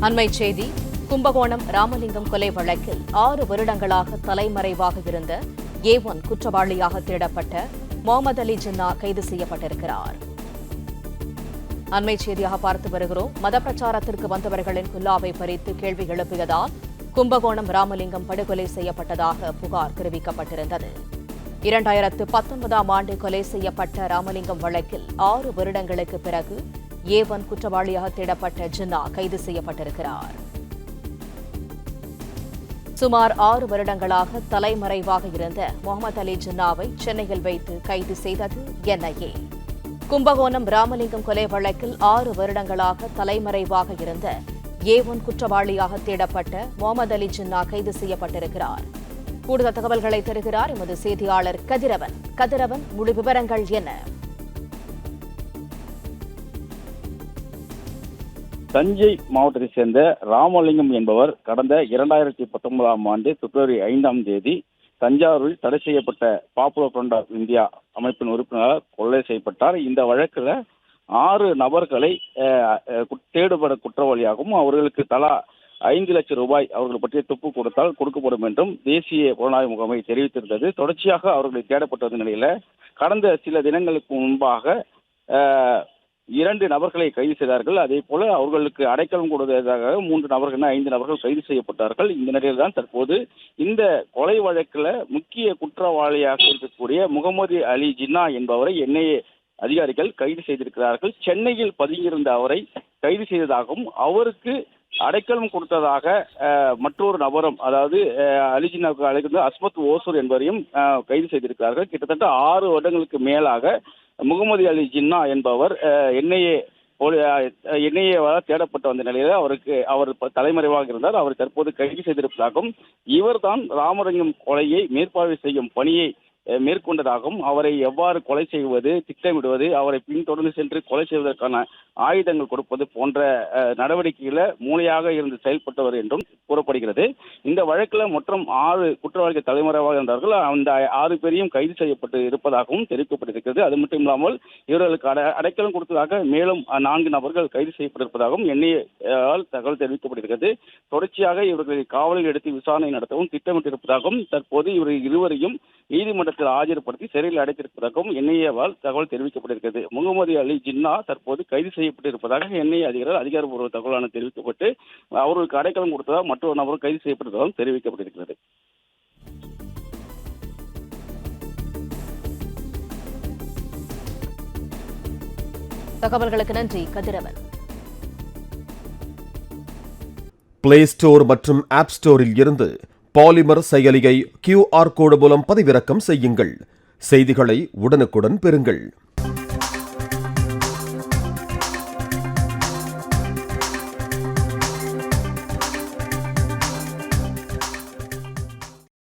அண்மைச் செய்தி. கும்பகோணம் ராமலிங்கம் கொலை வழக்கில் 6 வருடங்களாக தலைமறைவாக இருந்த A1 குற்றவாளியாக தேடப்பட்ட முகமது அலி ஜின்னா கைது செய்யப்பட்டிருக்கிறார். அண்மைச் செய்தியாக பார்த்து வருகிறோம். மத பிரச்சாரத்திற்கு வந்தவர்களின் குல்லாவை பறித்து கேள்வி எழுப்பியதால் கும்பகோணம் ராமலிங்கம் படுகொலை செய்யப்பட்டதாக புகார் தெரிவிக்கப்பட்டிருந்தது. 2019ஆம் ஆண்டு கொலை செய்யப்பட்ட ராமலிங்கம் வழக்கில் 6 வருடங்களுக்கு பிறகு A1 குற்றவாளியாக தேடப்பட்ட ஜின்னா கைது செய்யப்பட்டிருக்கிறார். சுமார் 6 வருடங்களாக தலைமறைவாக இருந்த முகமது அலி ஜின்னாவை சென்னையில் வைத்து கைது செய்தது NIA. கும்பகோணம் ராமலிங்கம் கொலை வழக்கில் 6 வருடங்களாக தலைமறைவாக இருந்த A1 குற்றவாளியாக தேடப்பட்ட முகமது அலி ஜின்னா கைது செய்யப்பட்டிருக்கிறார். கூடுதல் தகவல்களை தருகிறார் எமது செய்தியாளர் கதிரவன். கதிரவன், முழு விவரங்கள் என்ன? தஞ்சை மாவட்டத்தைச் சேர்ந்த ராமலிங்கம் என்பவர் கடந்த 2019ஆம் ஆண்டு பிப்ரவரி 5ஆம் தேதி தஞ்சாவூரில் தடை செய்யப்பட்ட பாப்புலர் ஃப்ரண்ட் ஆஃப் இந்தியா அமைப்பின் உறுப்பினரால் கொலை செய்யப்பட்டார். இந்த வழக்கில் 6 நபர்களை தேடுபட குற்றவாளியாகவும் அவர்களுக்கு தலா 5 லட்சம் ரூபாய் அவர்கள் பற்றிய துப்பு கொடுத்தால் கொடுக்கப்படும் என்றும் தேசிய புலனாய்வு முகமை தெரிவித்திருந்தது. தொடர்ச்சியாக அவர்களை தேடப்பட்ட நிலையில் கடந்த சில தினங்களுக்கு முன்பாக 2 நபர்களை கைது செய்தார்கள். அதே போல அவர்களுக்கு அடைக்கலம் கொடுத்ததாக 3 நபர்கள் 5 நபர்கள் கைது செய்யப்பட்டார்கள். இந்த நிலையில் தான் தற்போது இந்த கொலை வழக்கில் முக்கிய குற்றவாளியாக இருக்கக்கூடிய முகமது அலி ஜின்னா என்பவரை NIA அதிகாரிகள் கைது செய்திருக்கிறார்கள். சென்னையில் பதுங்கியிருந்த அவரை கைது செய்ததாகவும் அவருக்கு அடைக்கலம் கொடுத்ததாக மற்றொரு நபரும், அதாவது அலி ஜின்னாவுக்கு அழைக்கின்ற அஸ்மத் ஓசூர் என்பவரையும் கைது செய்திருக்கிறார்கள். கிட்டத்தட்ட 6 வருடங்களுக்கு மேலாக முகமது அலி ஜின்னா என்பவர் NIA-வால் தேடப்பட்டு வந்த நிலையில் அவர் தலைமறைவாக இருந்தார். அவர் தற்போது கைது செய்திருப்பதாகவும் இவர்தான் ராமலிங்கம் கொலையை மேற்பார்வை செய்யும் பணியை மேற்கொண்டதாகவும் அவரை எவ்வாறு கொலை செய்வது, திட்டமிடுவது, அவரை பின்தொடர்ந்து சென்று கொலை செய்வதற்கான ஆயுதங்கள் கொடுப்பது போன்ற நடவடிக்கைகளை மூளையாக இருந்து செயல்பட்டவர் என்றும் கூறப்படுகிறது. இந்த வழக்கில் மொத்தம் 6 குற்றவாளிகள் தலைமறைவாக இருந்தார்கள். அந்த 6 பேரையும் கைது செய்யப்பட்டு இருப்பதாகவும் தெரிவிக்கப்பட்டிருக்கிறது. அது மட்டும் இல்லாமல் இவர்களுக்கு அடைக்கலம் கொடுத்ததாக மேலும் 4 நபர்கள் கைது செய்யப்பட்டிருப்பதாகவும் NIA-ஆல் தகவல் தெரிவிக்கப்பட்டிருக்கிறது. தொடர்ச்சியாக இவர்களை காவலில் எடுத்து விசாரணை நடத்தவும் திட்டமிட்டிருப்பதாகவும் தற்போது இவர்கள் இருவரையும் நீதிமன்றத்தில் ஆஜர்படுத்தி சிறையில் அடைத்திருப்பதாகவும் NIA-வால் தகவல் தெரிவிக்கப்பட்டிருக்கிறது. முகமது அலி ஜின்னா தற்போது கைது செய்யப்பட்டிருப்பதாக NIA அதிகாரிகள் அதிகாரப்பூர்வ தகவலான தெரிவிக்கப்பட்டு அவர்களுக்கு அடைக்கலம் கொடுத்ததாக மற்றொரு நபரும் கைது செய்யப்பட்டதாகவும் தெரிவிக்கப்பட்டிருக்கிறது. தகவல்களுக்கு நன்றி கதிரவன். பிளே ஸ்டோர் மற்றும் ஆப் ஸ்டோரில் இருந்து பாலிமர் செயலியை QR கோடு மூலம் பதிவிறக்கம் செய்யுங்கள். செய்திகளை உடனுக்குடன் பெறுங்கள்.